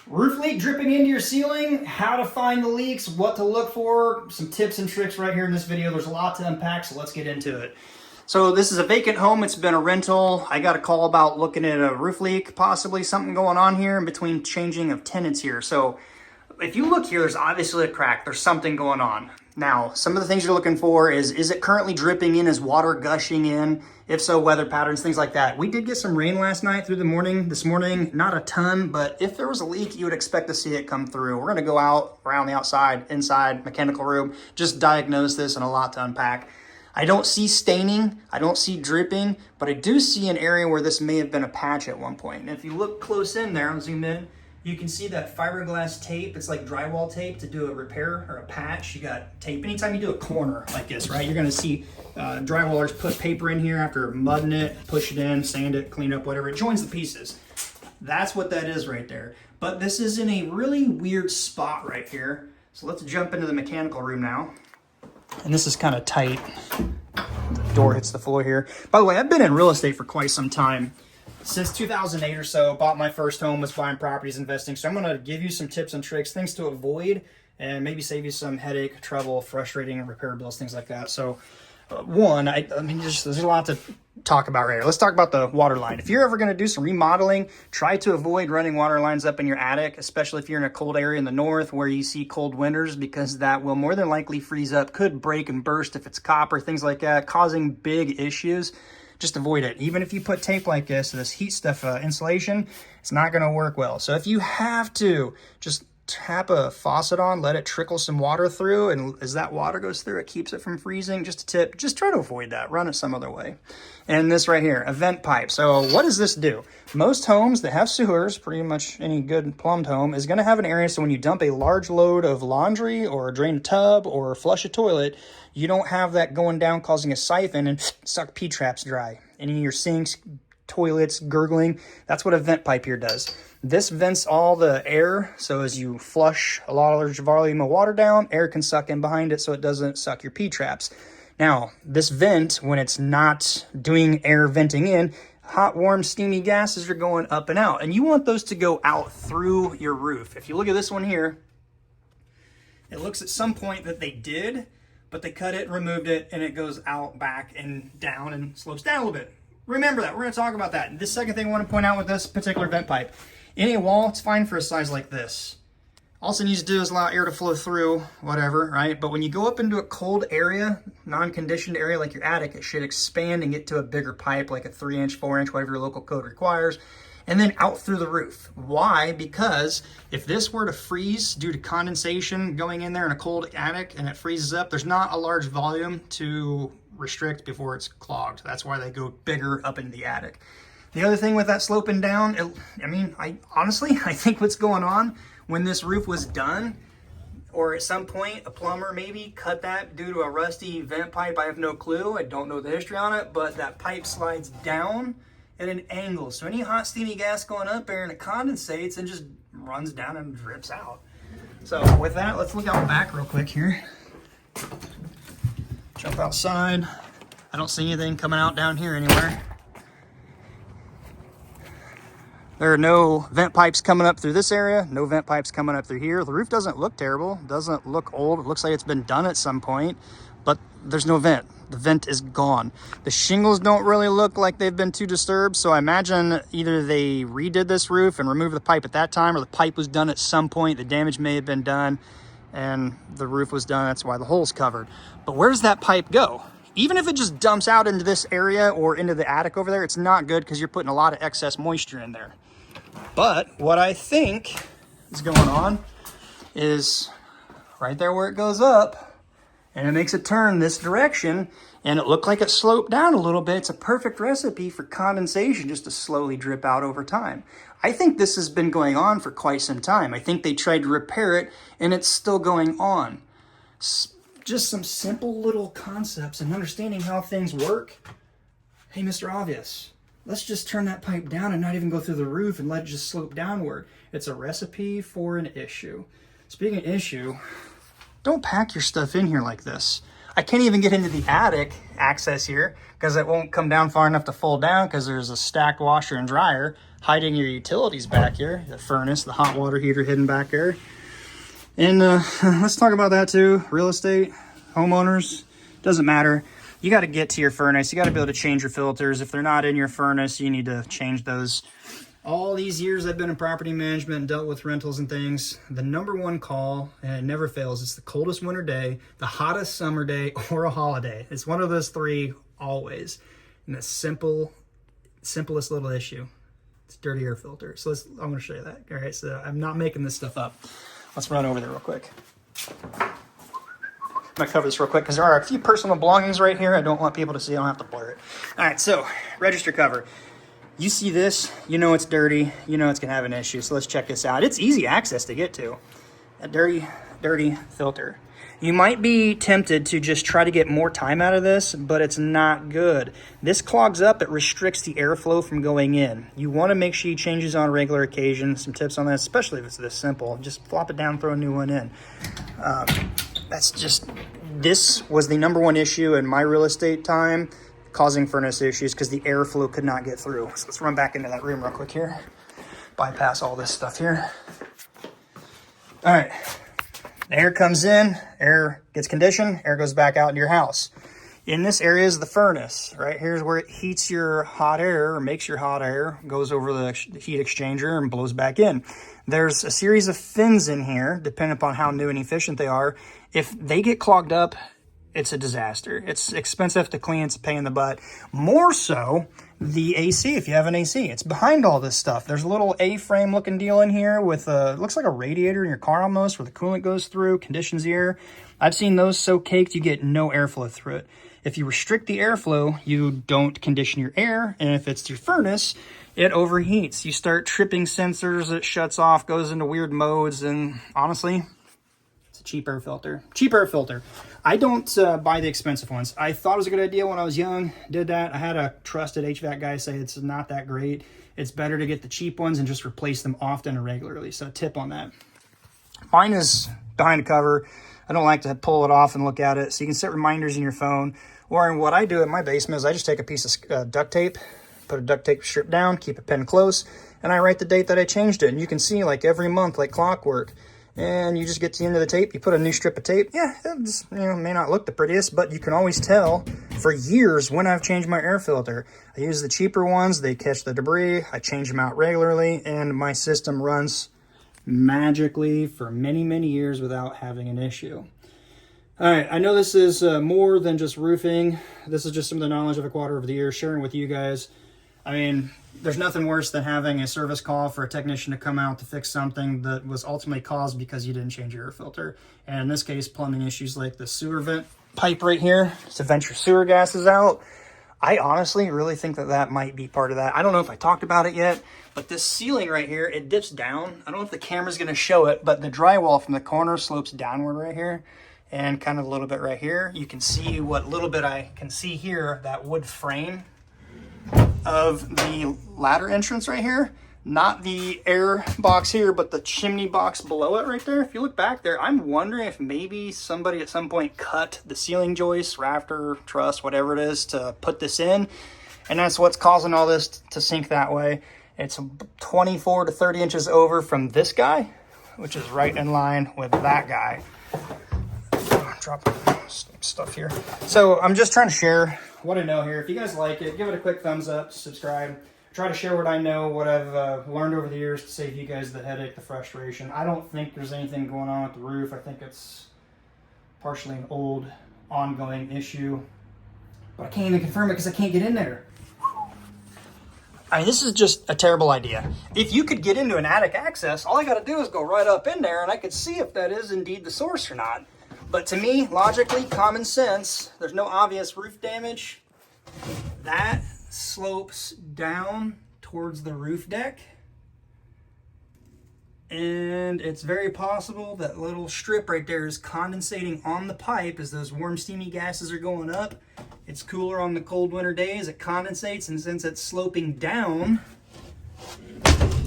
Roof leak dripping into your ceiling, how to find the leaks, what to look for, some tips and tricks right here in this video. There's a lot to unpack, so let's get into it. So this is a vacant home. It's been a rental. I got a call about looking at a roof leak, possibly something going on here in between changing of tenants here. So if you look here, there's obviously a crack. There's something going on. Now, some of the things you're looking for is it currently dripping in? Is water gushing in? If so, weather patterns, things like that. We did get some rain last night through the morning. This morning, not a ton, but if there was a leak, you would expect to see it come through. We're gonna go out around the outside, inside, mechanical room, just diagnose this, and a lot to unpack. I don't see staining, I don't see dripping, but I do see an area where this may have been a patch at one point. And if you look close in there, I'll zoom in, you can see that fiberglass tape. It's like drywall tape to do a repair or a patch. You got tape. Anytime you do a corner like this, right, you're gonna see drywallers put paper in here after mudding it, push it in, sand it, clean up, whatever. It joins the pieces. That's what that is right there. But this is in a really weird spot right here. So let's jump into the mechanical room now. And this is kind of tight. The door hits the floor here. By the way, I've been in real estate for quite some time. Since 2008 or so, bought my first home, was buying properties, investing. So I'm going to give you some tips and tricks, things to avoid, and maybe save you some headache, trouble, frustrating repair bills, things like that. So one, I mean, there's a lot to talk about right here. Let's talk about the water line. If you're ever going to do some remodeling, try to avoid running water lines up in your attic, especially if you're in a cold area in the north where you see cold winters, because that will more than likely freeze up, could break and burst if it's copper, things like that, causing big issues. Just avoid it. Even if you put tape like this heat stuff insulation, it's not going to work well. So if you have to, just tap a faucet on, let it trickle some water through, and as that water goes through, it keeps it from freezing. Just a tip, just try to avoid that. Run it some other way. And this right here, a vent pipe. So what does this do? Most homes that have sewers, pretty much any good plumbed home, is going to have an area so when you dump a large load of laundry or drain a tub or flush a toilet, you don't have that going down causing a siphon and suck P-traps dry. Any of your sinks, toilets, gurgling, that's what a vent pipe here does. This vents all the air, so as you flush a large volume of water down, air can suck in behind it so it doesn't suck your P-traps. Now, this vent, when it's not doing air venting in, hot, warm, steamy gases are going up and out, and you want those to go out through your roof. If you look at this one here, it looks at some point that they did, but they cut it, removed it, and it goes out, back, and down, and slopes down a little bit. Remember that. We're going to talk about that. The second thing I want to point out with this particular vent pipe, any wall, it's fine for a size like this. All it needs to do is allow air to flow through, whatever, right? But when you go up into a cold area, non-conditioned area like your attic, it should expand and get to a bigger pipe, like a 3-inch, 4-inch, whatever your local code requires, and then out through the roof. Why? Because if this were to freeze due to condensation going in there in a cold attic and it freezes up, there's not a large volume to restrict before it's clogged. That's why they go bigger up in the attic. The other thing with that sloping down, I honestly think what's going on when this roof was done, or at some point a plumber maybe cut that due to a rusty vent pipe. I have no clue. I don't know the history on it, but that pipe slides down at an angle. So any hot steamy gas going up there and it condensates and just runs down and drips out. So with that, let's look out back real quick here. Jump outside. I don't see anything coming out down here anywhere. There are no vent pipes coming up through this area, no vent pipes coming up through here. The roof doesn't look terrible, doesn't look old. It looks like it's been done at some point, but there's no vent. The vent is gone. The shingles don't really look like they've been too disturbed, so I imagine either they redid this roof and removed the pipe at that time, or the pipe was done at some point. The damage may have been done, and the roof was done. That's why the hole's covered. But where does that pipe go? Even if it just dumps out into this area or into the attic over there, it's not good because you're putting a lot of excess moisture in there. But what I think is going on is right there where it goes up, and it makes a turn this direction, and it looked like it sloped down a little bit. It's a perfect recipe for condensation just to slowly drip out over time. I think this has been going on for quite some time. I think they tried to repair it, and it's still going on. Just some simple little concepts and understanding how things work. Hey, Mr. Obvious, let's just turn that pipe down and not even go through the roof and let it just slope downward. It's a recipe for an issue. Speaking of issue, don't pack your stuff in here like this. I can't even get into the attic access here because it won't come down far enough to fold down because there's a stacked washer and dryer hiding your utilities back here. The furnace, the hot water heater hidden back there. And let's talk about that too. Real estate, homeowners, doesn't matter. You got to get to your furnace. You got to be able to change your filters. If they're not in your furnace, you need to change those. All these years I've been in property management and dealt with rentals and things, the #1 call, and it never fails, it's the coldest winter day, the hottest summer day, or a holiday. It's one of those three always. And the simplest little issue, it's dirty air filter. So I'm going to show you that. All right, so I'm not making this stuff up. Let's run over there real quick. I'm going to cover this real quick because there are a few personal belongings right here. I don't want people to see. I don't have to blur it. All right, so register cover. You see this, you know it's dirty, you know it's gonna have an issue. So let's check this out. It's easy access to get to. A dirty filter. You might be tempted to just try to get more time out of this, but it's not good. This clogs up, it restricts the airflow from going in. You wanna make sure you change these on a regular occasion. Some tips on that, especially if it's this simple. Just flop it down, throw a new one in. This was the #1 issue in my real estate time, causing furnace issues because the airflow could not get through. So let's run back into that room real quick here. Bypass all this stuff here. All right, the air comes in, air gets conditioned, air goes back out into your house. In this area is the furnace. Right here's where it heats your hot air, or makes your hot air, goes over the heat exchanger and blows back in. There's a series of fins in here, depending upon how new and efficient they are. If they get clogged up, it's a disaster. It's expensive to clean. It's a pain in the butt. More so, the AC, if you have an AC. It's behind all this stuff. There's a little A-frame looking deal in here with looks like a radiator in your car almost, where the coolant goes through, conditions the air. I've seen those so caked you get no airflow through it. If you restrict the airflow, you don't condition your air. And if it's your furnace, it overheats. You start tripping sensors, it shuts off, goes into weird modes, and honestly, cheap air filter. Cheap air filter. I don't buy the expensive ones. I thought it was a good idea when I was young. Did that. I had a trusted HVAC guy say it's not that great. It's better to get the cheap ones and just replace them often and regularly. So tip on that. Mine is behind a cover. I don't like to pull it off and look at it. So you can set reminders in your phone. Or what I do in my basement is I just take a piece of duct tape, put a duct tape strip down, keep a pen close, and I write the date that I changed it. And you can see like every month, like clockwork. And you just get to the end of the tape, you put a new strip of tape. Yeah, it just, may not look the prettiest, but you can always tell for years when I've changed my air filter. I use the cheaper ones, they catch the debris, I change them out regularly, and my system runs magically for many, many years without having an issue. All right, I know this is more than just roofing. This is just some of the knowledge I've acquired over the years, sharing with you guys. I mean, there's nothing worse than having a service call for a technician to come out to fix something that was ultimately caused because you didn't change your air filter. And in this case, plumbing issues like the sewer vent pipe right here to vent your sewer gases out. I honestly really think that might be part of that. I don't know if I talked about it yet, but this ceiling right here, it dips down. I don't know if the camera's going to show it, but the drywall from the corner slopes downward right here and kind of a little bit right here. You can see what little bit I can see here, that wood frame of the ladder entrance right here, not the air box here, but the chimney box below it right there. If you look back there, I'm wondering if maybe somebody at some point cut the ceiling joist, rafter, truss, whatever it is, to put this in, and that's what's causing all this to sink that way. It's 24 to 30 inches over from this guy, which is right in line with that guy. Drop stuff here. So I'm just trying to share what I know here. If you guys like it, give it a quick thumbs up, subscribe. Try to share what I know, what I've learned over the years to save you guys the headache, the frustration. I don't think there's anything going on with the roof. I think it's partially an old, ongoing issue. But I can't even confirm it because I can't get in there. I mean, this is just a terrible idea. If you could get into an attic access, all I got to do is go right up in there and I could see if that is indeed the source or not. But to me, logically, common sense, there's no obvious roof damage. That slopes down towards the roof deck. And it's very possible that little strip right there is condensating on the pipe as those warm, steamy gases are going up. It's cooler on the cold winter days. It condensates, and since it's sloping down,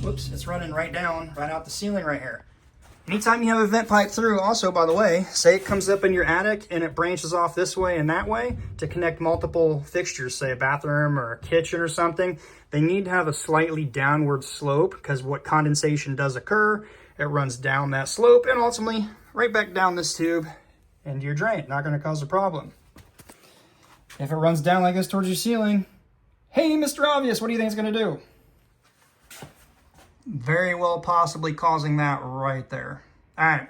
whoops, it's running right down, right out the ceiling right here. Anytime you have a vent pipe through, also, by the way, say it comes up in your attic and it branches off this way and that way to connect multiple fixtures, say a bathroom or a kitchen or something, they need to have a slightly downward slope, because what condensation does occur, it runs down that slope and ultimately right back down this tube into your drain. Not going to cause a problem. If it runs down like this towards your ceiling, hey, Mr. Obvious, what do you think it's going to do? Very well possibly causing that right there. All right.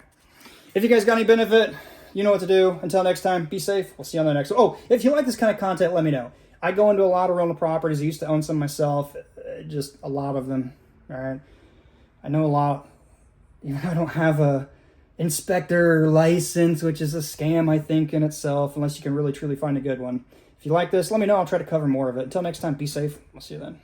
If you guys got any benefit, you know what to do. Until next time, be safe. We'll see you on the next one. Oh, if you like this kind of content, let me know. I go into a lot of rental properties. I used to own some myself. Just a lot of them. All right. I know a lot. Even though I don't have a inspector license, which is a scam, I think, in itself, unless you can really truly find a good one. If you like this, let me know. I'll try to cover more of it. Until next time, be safe. We'll see you then.